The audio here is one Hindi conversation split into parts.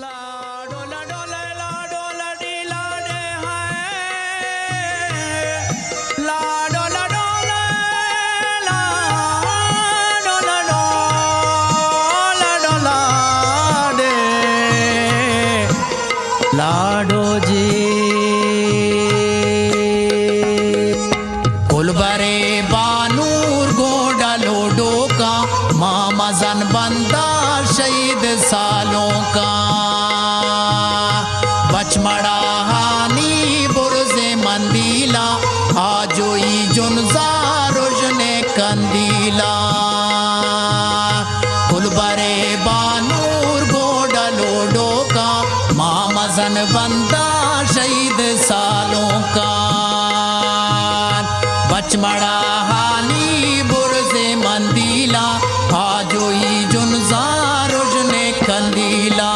लाडो लाडो लाडो लडी लाडे हैं लाडो लाडो लाडो लाडो लाडो लाडे लाडो जी कुलबरे बानूर गोडा लोडो का मामा जन बंदा शहीद सालों का बचमड़ा हानी बुरजे मंदीला आजोई जुनजारुजने कंदीला कुलबरे बानूर गोडा लोडो का मामा जन बंदा शहीद सालों का बचमड़ा हानी बुरजे मंदीला आजोई जुनजारुजने कंदीला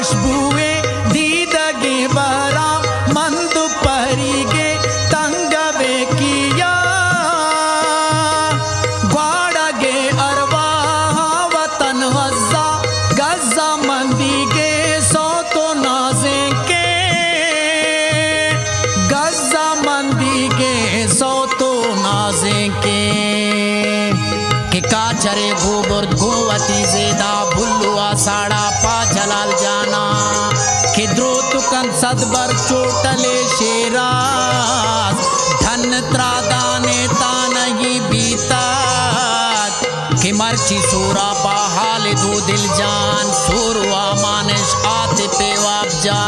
खुशबुए दीदगे बरा मंद परिगे तंगवे किया ग्वाड़गे अरवा वतन वज़ा गज़ा मंदीगे सौ तो नाजे के गज़ा मंदीगे सौ तो नाजे के काचरे गोबर गोवती जेदा भुल्लुआ साड़ा पा जलाल जाना कि द्रोतुकन सदबर चोटले शेरा धन त्रादाने तानगी बीता कि मर्ची सूरा बहाल दो दिल जान सूरवा मानिश आते पे वाप जा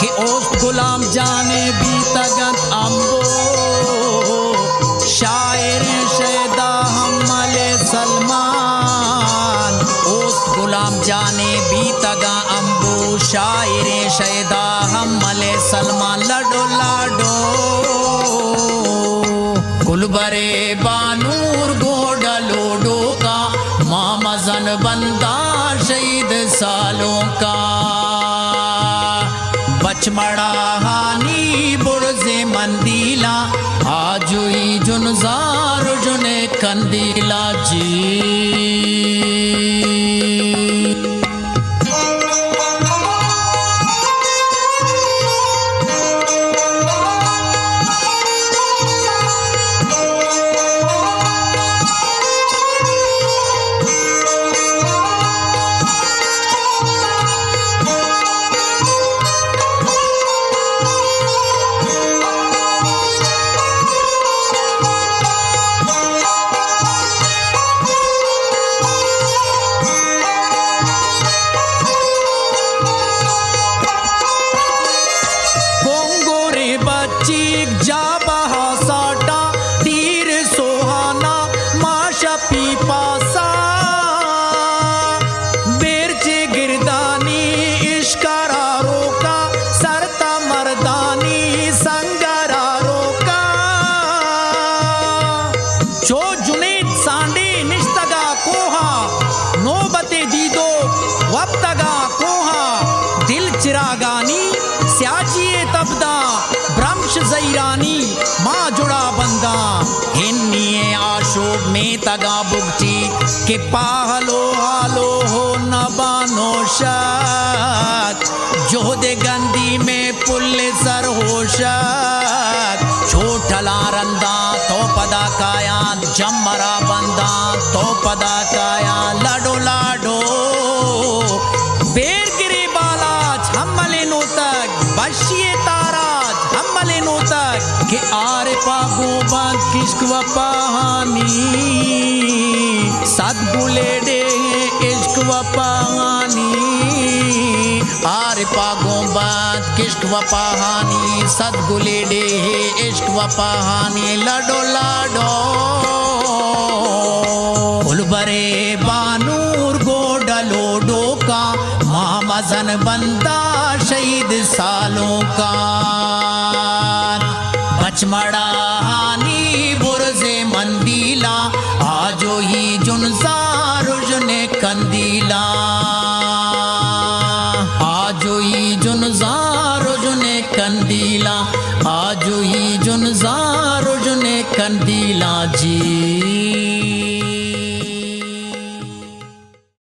कि ओस्ट गुलाम जाने बीतगन अम्बो शायर शैदा हमले सलमान ओस्ट गुलाम जाने बीतगा अम्बो शायर शैदा हमले सलमान लडो लाडो कुलबरे बानूर गोडा लोडो का मामा जन बंदा शहीद सालों का बचमड़ा हानी बुरजे मंदीला आजोई जुनजारुजने कंदीला जी चीक जा बहा साटा तीर सोहाना माशा पीपासा बेरचे गिरदानी इश्कारा रोका सरता मर्दानी संगरा रोका जो जुनेद सांडे निश्तगा कोहा नोबते दीदो वक्तगा कोहा दिल चिरागानी स्याचिए तबदा ब्रह्मश जैरानी माँ जुड़ा बंदा हिन्निए आशोब में तगा बुगटी के पाहलो हालो हो नबानो शक जोहदे गंदी में पुल्ले सर हो शक छोटला रंदा तो पदा काया जमरा बंदा तो पदा काया लाडो लाडो बेर गिरे बाला झमले नो तक बशिए तारा हमले नो तक के आरे पागो बांध किश्क व पहानी सदगुले दे इश्क व पहानी आरे पागो बांध किश्क व पहानी सदगुले दे इश्क व पहानी लाडो लाडो करे बानूर गोडलो डोका महामजन बंदा शहीद सालों का बचमड़ा हानी बुरजे मंदीला आजो ही जुनजारुजने कंदीला आजो ही जुनजारुजने कंदीला आजो ही जुनजारुजने कंदीला जी।